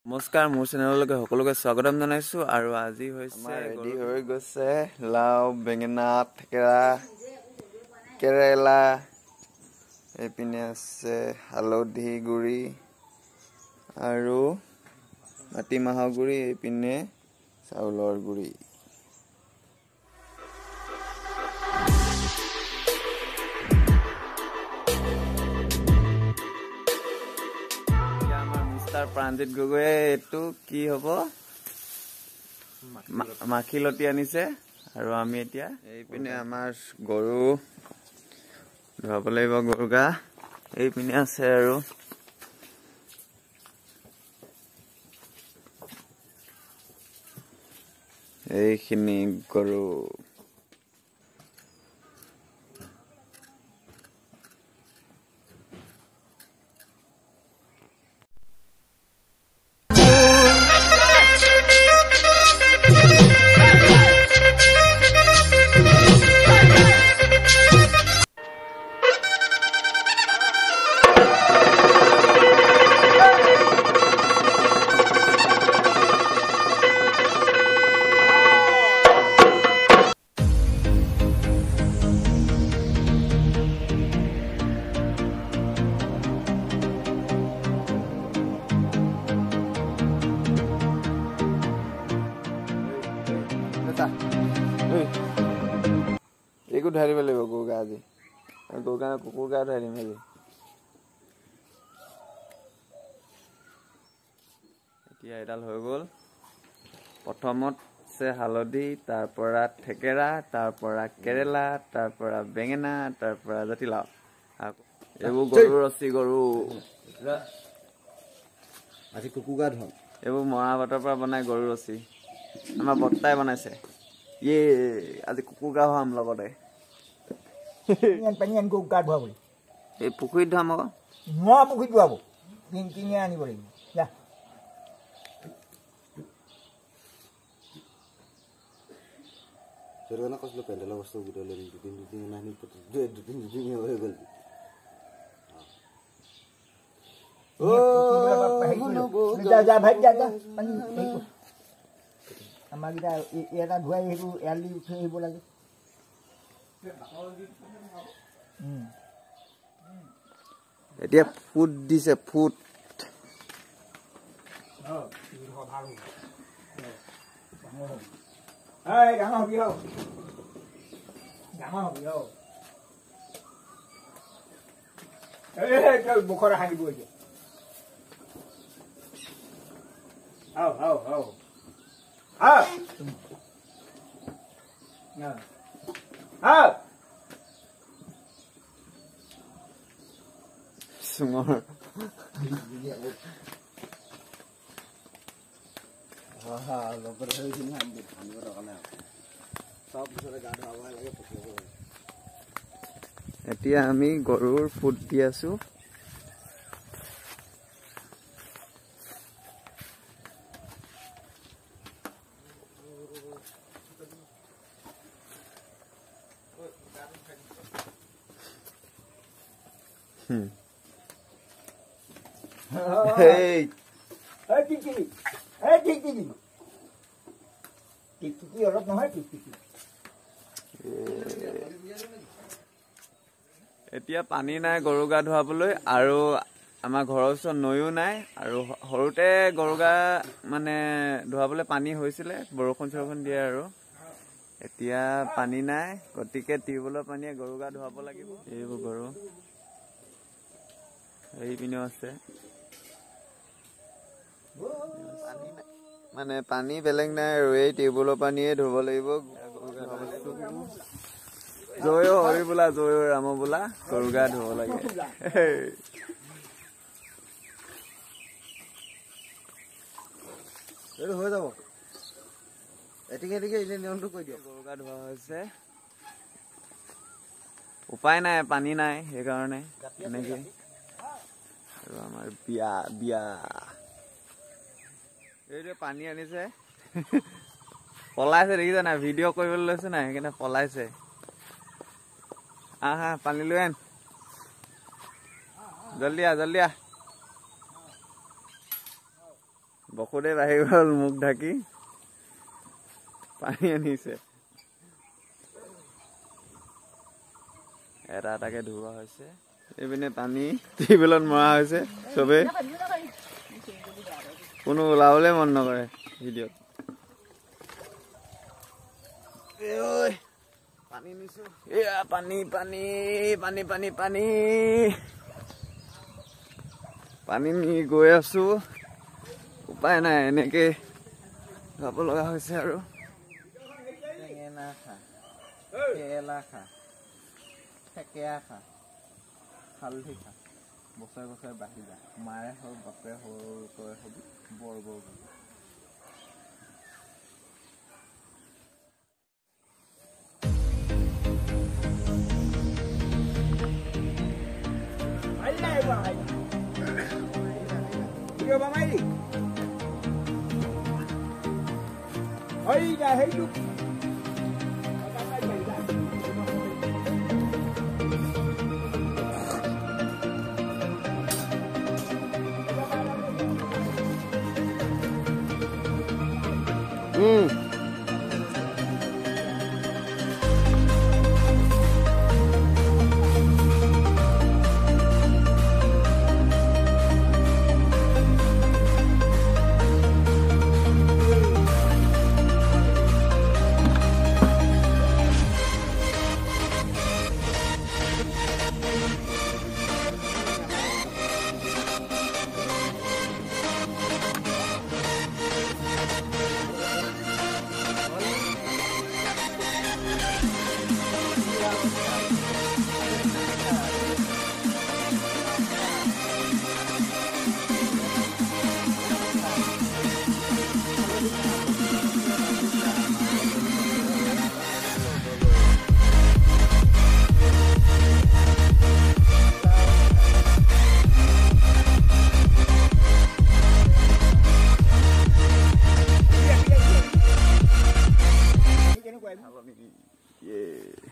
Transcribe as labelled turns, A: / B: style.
A: নমস্কাৰ মোৰ চেনেললৈকে সকলোকে স্বাগতম জনাইছো আৰু আজি হৈছে ৰেডি হৈ গৈছে লাও বেঙেনা থেকেৰা কেৰেলা এইপিনে আছে হালধি গুড়ি আৰু মাটিমাহৰ গুড়ি এইপিনে চাউলৰ গুড়ি প্ৰাঞ্জিত গগৈয়ে এটো কি হ'ব মাখিলতি আনিছে আৰু আমি এতিয়া এইপিনে আমাৰ গৰু ধুৱাব লাগিব গৰু গা এইপিনে আছে আৰু এইখিনি গৰু একো ধৰিব লাগিব গৰু গা আজি গৰু গা কুকুৰ গা ধৰিম আজি এতিয়া এডাল হৈ গ'ল প্ৰথমত আছে হালধি তাৰ পৰা থেকেৰা তাৰ পৰা কেৰেলা তাৰ পৰা বেঙেনা তাৰ পৰা জাতিলাও এইবোৰ গৰু ৰছী গৰু
B: আজি কুকুৰ গা ধুৱাম
A: এইবোৰ মৰা পাতৰ পৰা বনাই গৰু ৰছী আমাৰ বৰ্তাই বনাইছে ইয়ে আজি কুকুৰ গা ধুৱাম লগতে
B: পানী কুকুৰ গা ধুৱাব
A: এই পুখুৰীত ধুৱাম আকৌ
B: মই পুখুৰীত ধুৱাব কিনি আনিব লাগিব যা সেনেকুৱা কৈছিলো পেণ্ডেলৰ বস্তু গোটাই লৈ দুদিন নানি দুদিন হৈ গ'ল আমাৰ কেইটা এটা ধুৱাই সেইটো এৰাল দি থৈ আহিব লাগে
A: এতিয়া ফুট দিছে ফুট
B: মুখৰ হাঁহিব এতিয়া
A: Sungor. এতিয়া আমি গৰুৰ ফুট দি আছো Hey.
B: Hey, Tiki. Hey, Tiki. Tiki, orang mana Tiki?
A: এতিয়া পানী নাই গৰু গা ধুৱাবলৈ আৰু আমাৰ ঘৰৰ ওচৰত নৈও নাই আৰু সৰুতে গৰু গা মানে ধুৱাবলৈ পানী হৈছিলে বৰষুণ চৰষুণ দিয়ে আৰু এতিয়া পানী নাই গতিকে টিউবৱেলৰ পানীয়ে গৰু গা ধুৱাব লাগিব এইবোৰ গৰু এইপিনেও আছে মানে পানী বেলেগ নাই আৰু এই টিউবৱেলৰ পানীয়ে ধুব লাগিব জয় হৰি বোলা জয় ৰাম বোলা গৰু গা ধুব লাগে
B: হৈ যাব এটিকে এটিকে নিয়মটো কৈ দিয়ক
A: গৰু গা ধোৱা হৈছে উপায় নাই পানী নাই সেইকাৰণে এনেকে আৰু আমাৰ বিয়া বিয়া এইটো পানী আনিছে পলাইছে দেখিছা নাই ভিডিঅ' কৰিবলৈ লৈছে নাই সেইকাৰণে পলাইছে আহা পানী লৈ আন জলদি আ বকুতে বাঢ়ি গ'ল মুখ ঢাকি পানী আনিছে এটা এটাকে ধুওৱা হৈছে এইপিনে পানী টিউবৱেলত মৰা হৈছে চবে কোনো ওলাবলৈ মন নকৰে ভিডিঅ'ত পানী নিছো এয়া পানী পানী পানী পানী পানী পানী নি গৈ আছো উপায় নাই এনেকে যাব লগা হৈছে আৰু
C: বেঙেনা খা কেৰেলা খা থেকেৰা খা হালধি খা বছৰে বছৰে বাঢ়ি যা মাৰে হওক বাপে হওক তই হবি বৰ বৰ
A: Yeah.